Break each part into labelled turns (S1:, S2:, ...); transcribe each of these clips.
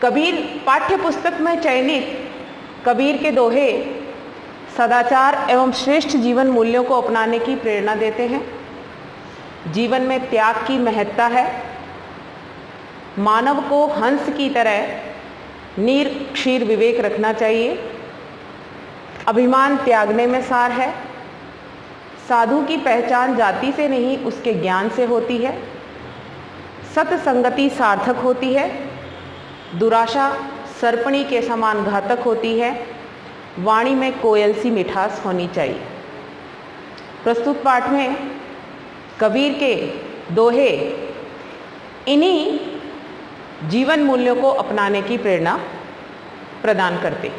S1: कबीर पाठ्य पुस्तक में चयनित कबीर के दोहे सदाचार एवं श्रेष्ठ जीवन मूल्यों को अपनाने की प्रेरणा देते हैं। जीवन में त्याग की महत्ता है। मानव को हंस की तरह नीर क्षीर विवेक रखना चाहिए। अभिमान त्यागने में सार है। साधु की पहचान जाति से नहीं उसके ज्ञान से होती है। सत्संगति सार्थक होती है। दुराशा सर्पणी के समान घातक होती है। वाणी में कोयल सी मिठास होनी चाहिए। प्रस्तुत पाठ में कबीर के दोहे इन्हीं जीवन मूल्यों को अपनाने की प्रेरणा प्रदान करते।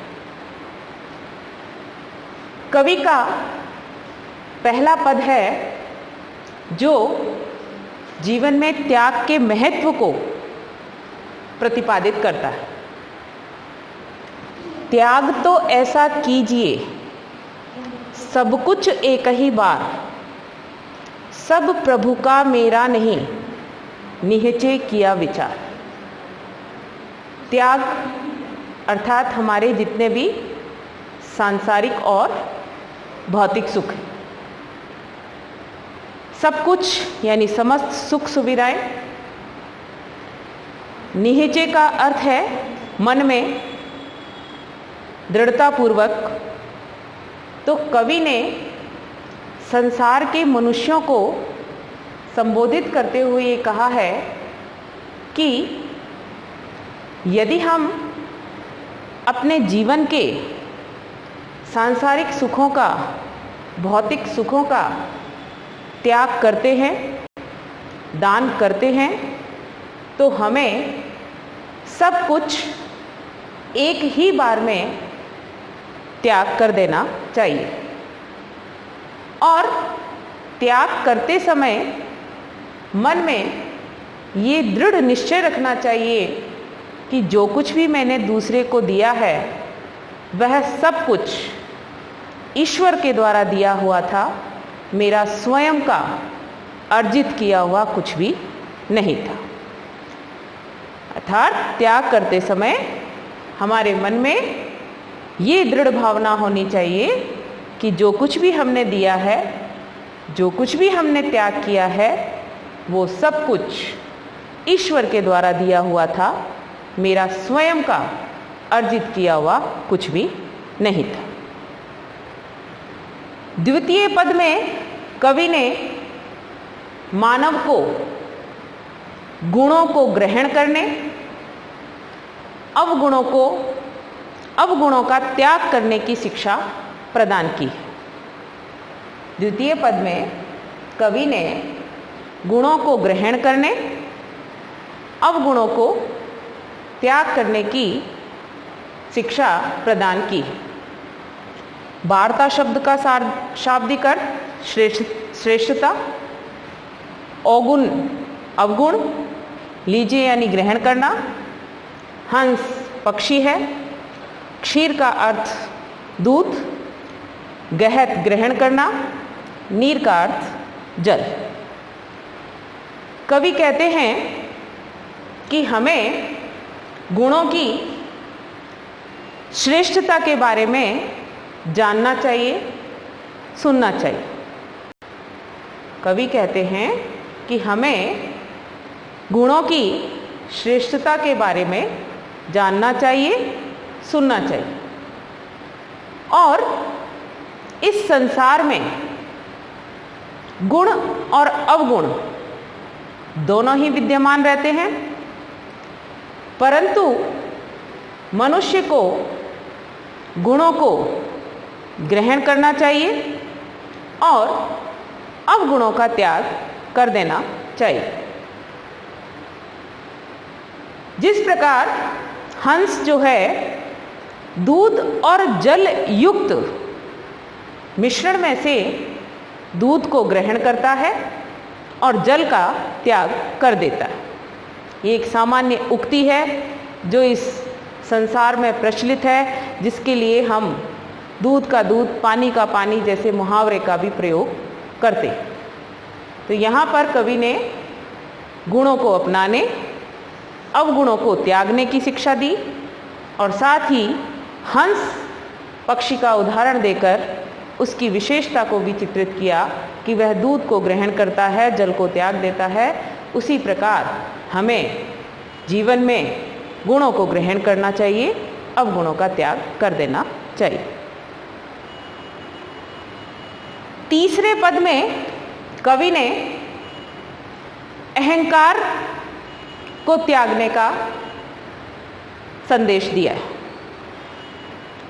S1: कवि का पहला पद है जो जीवन में त्याग के महत्व को प्रतिपादित करता है। त्याग तो ऐसा कीजिए सब कुछ एक ही बार, सब प्रभु का मेरा नहीं निहचे किया विचार। त्याग अर्थात हमारे जितने भी सांसारिक और भौतिक सुख हैं, सब कुछ यानी समस्त सुख सुविधाएं। निहचे का अर्थ है मन में दृढ़तापूर्वक। तो कवि ने संसार के मनुष्यों को संबोधित करते हुए ये कहा है कि यदि हम अपने जीवन के सांसारिक सुखों का, भौतिक सुखों का त्याग करते हैं, दान करते हैं, तो हमें सब कुछ एक ही बार में त्याग कर देना चाहिए। और त्याग करते समय मन में ये दृढ़ निश्चय रखना चाहिए कि जो कुछ भी मैंने दूसरे को दिया है वह सब कुछ ईश्वर के द्वारा दिया हुआ था, मेरा स्वयं का अर्जित किया हुआ कुछ भी नहीं था। अर्थात त्याग करते समय हमारे मन में ये दृढ़ भावना होनी चाहिए कि जो कुछ भी हमने दिया है, जो कुछ भी हमने त्याग किया है, वो सब कुछ ईश्वर के द्वारा दिया हुआ था, मेरा स्वयं का अर्जित किया हुआ कुछ भी नहीं था। द्वितीय पद में कवि ने मानव को गुणों को ग्रहण करने, अवगुणों का त्याग करने की शिक्षा प्रदान की है। द्वितीय पद में कवि ने गुणों को ग्रहण करने, अवगुणों को त्याग करने की शिक्षा प्रदान की है। वार्ता शब्द का शाब्दिक अर्थ श्रेष्ठता, अवगुण अवगुण, लीजिए यानी ग्रहण करना। हंस पक्षी है। क्षीर का अर्थ दूध, गहत ग्रहण करना, नीर का अर्थ जल। कवि कहते हैं कि हमें गुणों की श्रेष्ठता के बारे में जानना चाहिए, सुनना चाहिए। कवि कहते हैं कि हमें गुणों की श्रेष्ठता के बारे में जानना चाहिए, सुनना चाहिए। और इस संसार में गुण और अवगुण दोनों ही विद्यमान रहते हैं, परंतु मनुष्य को गुणों को ग्रहण करना चाहिए और अवगुणों का त्याग कर देना चाहिए। जिस प्रकार हंस जो है दूध और जल युक्त मिश्रण में से दूध को ग्रहण करता है और जल का त्याग कर देता है। ये एक सामान्य उक्ति है जो इस संसार में प्रचलित है, जिसके लिए हम दूध का दूध, पानी का पानी जैसे मुहावरे का भी प्रयोग करते हैं। तो यहाँ पर कवि ने गुणों को अपनाने, अवगुणों को त्यागने की शिक्षा दी और साथ ही हंस पक्षी का उदाहरण देकर उसकी विशेषता को भी चित्रित किया कि वह दूध को ग्रहण करता है, जल को त्याग देता है। उसी प्रकार हमें जीवन में गुणों को ग्रहण करना चाहिए, अवगुणों का त्याग कर देना चाहिए। तीसरे पद में कवि ने अहंकार को त्यागने का संदेश दिया है।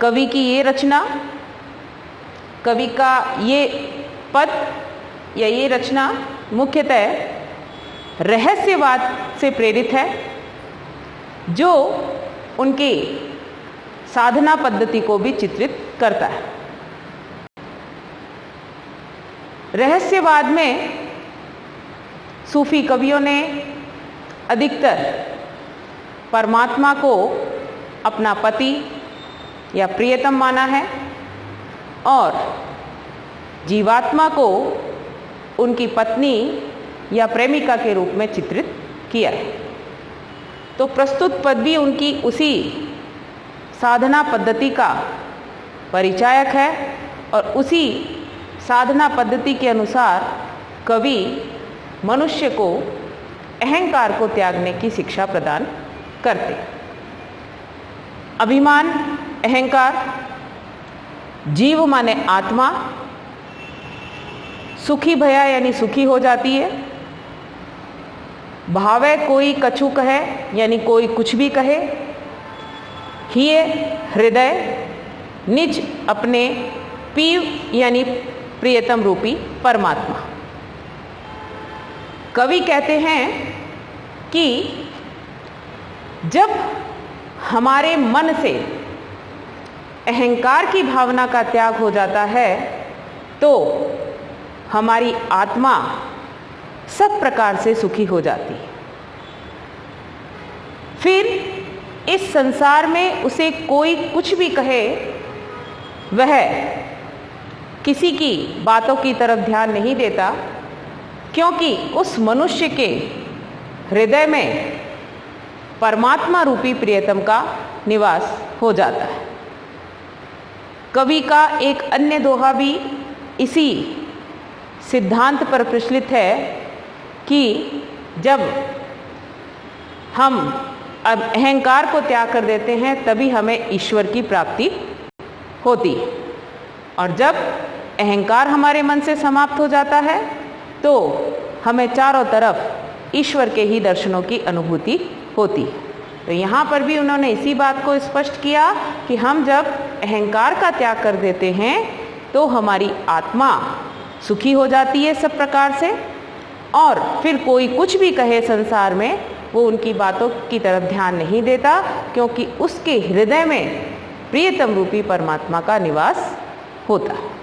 S1: कवि की ये रचना, कवि का ये पद या ये रचना मुख्यतः रहस्यवाद से प्रेरित है, जो उनकी साधना पद्धति को भी चित्रित करता है। रहस्यवाद में सूफी कवियों ने अधिकतर परमात्मा को अपना पति या प्रियतम माना है और जीवात्मा को उनकी पत्नी या प्रेमिका के रूप में चित्रित किया है। तो प्रस्तुत पद भी उनकी उसी साधना पद्धति का परिचायक है और उसी साधना पद्धति के अनुसार कवि मनुष्य को अहंकार को त्यागने की शिक्षा प्रदान करते। अभिमान, अहंकार, जीव माने आत्मा सुखी भया यानी सुखी हो जाती है। भावे कोई कछु कहे यानी कोई कुछ भी कहे। हिय हृदय निज अपने पीव यानी प्रियतम रूपी परमात्मा। कवि कहते हैं कि जब हमारे मन से अहंकार की भावना का त्याग हो जाता है तो हमारी आत्मा सब प्रकार से सुखी हो जाती है। फिर इस संसार में उसे कोई कुछ भी कहे, वह किसी की बातों की तरफ ध्यान नहीं देता, क्योंकि उस मनुष्य के हृदय में परमात्मा रूपी प्रियतम का निवास हो जाता है। कवि का एक अन्य दोहा भी इसी सिद्धांत पर प्रचलित है कि जब हम अब अहंकार को त्याग कर देते हैं तभी हमें ईश्वर की प्राप्ति होती है, और जब अहंकार हमारे मन से समाप्त हो जाता है तो हमें चारों तरफ ईश्वर के ही दर्शनों की अनुभूति होती है। तो यहाँ पर भी उन्होंने इसी बात को स्पष्ट किया कि हम जब अहंकार का त्याग कर देते हैं तो हमारी आत्मा सुखी हो जाती है सब प्रकार से, और फिर कोई कुछ भी कहे संसार में वो उनकी बातों की तरफ ध्यान नहीं देता, क्योंकि उसके हृदय में प्रियतम रूपी परमात्मा का निवास होता है।